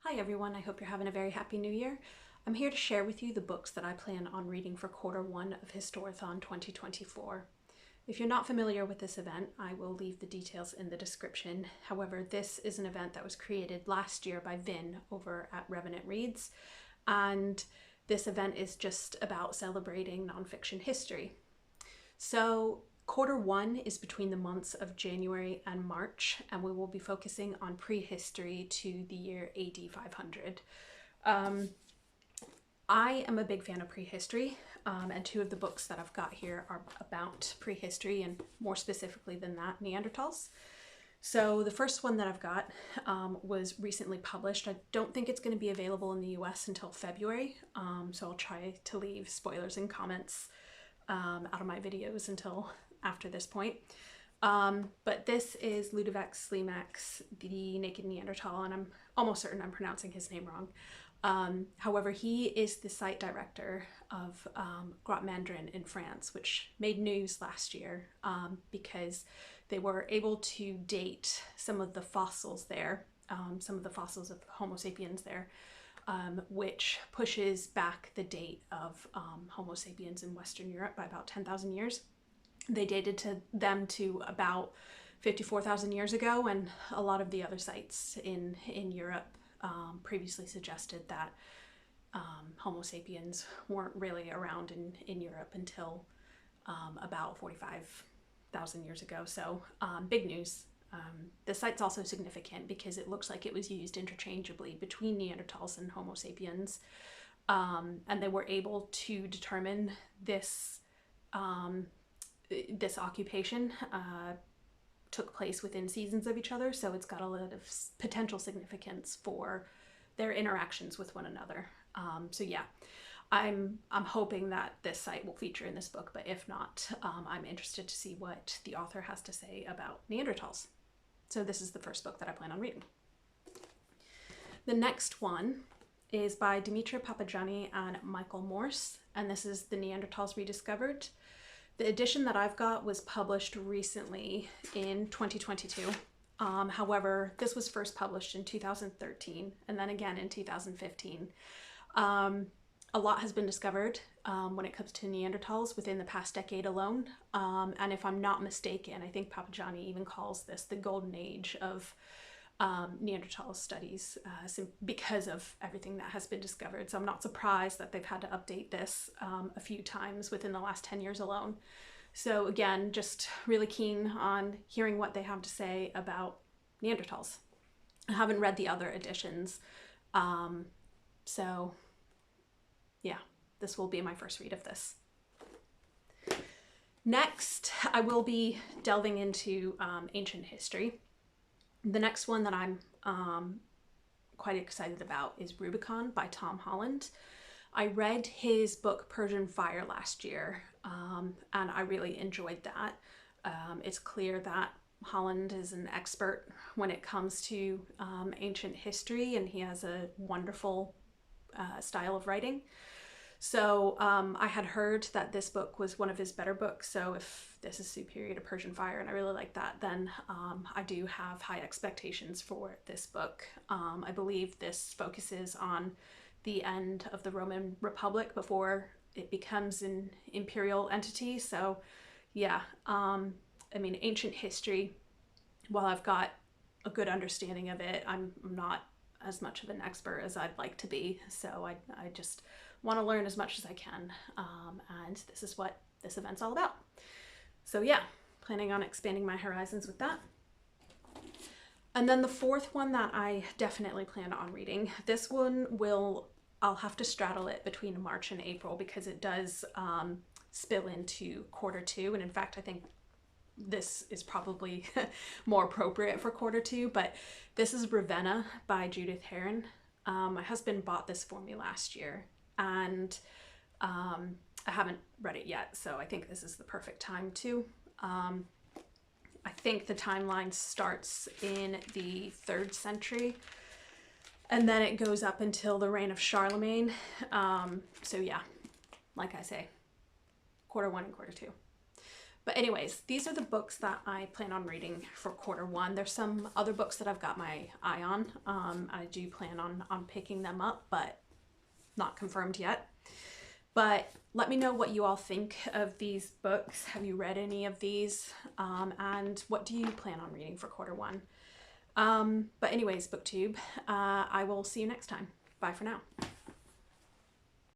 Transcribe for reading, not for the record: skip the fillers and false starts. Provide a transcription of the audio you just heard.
Hi everyone, I hope you're having a very happy new year. I'm here to share with you the books that I plan on reading for Q1 of Historathon 2024. If you're not familiar with this event, I will leave the details in the description. However, this is an event that was created last year by Vin over at Revena Reads, and this event is just about celebrating nonfiction history. So Q1 is between the months of January and March, and we will be focusing on prehistory to the year AD 500. I am a big fan of prehistory, and two of the books that I've got here are about prehistory, and more specifically than that, Neanderthals. So the first one that I've got was recently published. I don't think it's going to be available in the US until February, so I'll try to leave spoilers and comments out of my videos until after this point. But this is Ludovic Slimak's The Naked Neanderthal, and I'm almost certain I'm pronouncing his name wrong. However, he is the site director of Grotte Mandrin in France, which made news last year because they were able to date some of the fossils there, some of the fossils of Homo sapiens there, which pushes back the date of Homo sapiens in Western Europe by about 10,000 years. They dated them to about 54,000 years ago, and a lot of the other sites in Europe previously suggested that Homo sapiens weren't really around in Europe until about 45,000 years ago. So big news. The site's also significant because it looks like it was used interchangeably between Neanderthals and Homo sapiens, and they were able to determine this this occupation took place within seasons of each other, so it's got a lot of potential significance for their interactions with one another. So yeah, I'm hoping that this site will feature in this book, but if not, I'm interested to see what the author has to say about Neanderthals. So this is the first book that I plan on reading. The next one is by Dimitra Papagianni and Michael Morse, and this is The Neanderthals Rediscovered. The edition that I've got was published recently in 2022. However, this was first published in 2013 and then again in 2015. A lot has been discovered when it comes to Neanderthals within the past decade alone. And if I'm not mistaken, I think Papagianni even calls this the golden age of Neanderthal studies because of everything that has been discovered. So I'm not surprised that they've had to update this a few times within the last 10 years alone. So again, just really keen on hearing what they have to say about Neanderthals. I haven't read the other editions, so yeah, this will be my first read of this. Next, I will be delving into ancient history. The next one that I'm quite excited about is Rubicon by Tom Holland. I read his book Persian Fire last year, and I really enjoyed that. It's clear that Holland is an expert when it comes to ancient history, and he has a wonderful style of writing. So I had heard that this book was one of his better books, so if this is superior to Persian Fire and I really like that, then I do have high expectations for this book. I believe this focuses on the end of the Roman Republic before it becomes an imperial entity. So yeah, I mean, ancient history, while I've got a good understanding of it, I'm not as much of an expert as I'd like to be. So I just want to learn as much as I can, and this is what this event's all about. So yeah, planning on expanding my horizons with that. And then the fourth one that I definitely plan on reading, this one I'll have to straddle it between March and April because it does spill into Q2, and in fact I think this is probably more appropriate for Q2, but this is Revena by Judith Herron. My husband bought this for me last year, and I haven't read it yet, so I think this is the perfect time to. I think the timeline starts in the 3rd century, and then it goes up until the reign of Charlemagne. So yeah, like I say, Q1 and Q2. But anyways, these are the books that I plan on reading for Q1. There's some other books that I've got my eye on. I do plan on picking them up, but not confirmed yet. But let me know what you all think of these books. Have you read any of these? And what do you plan on reading for Q1? But anyways, BookTube, I will see you next time. Bye for now.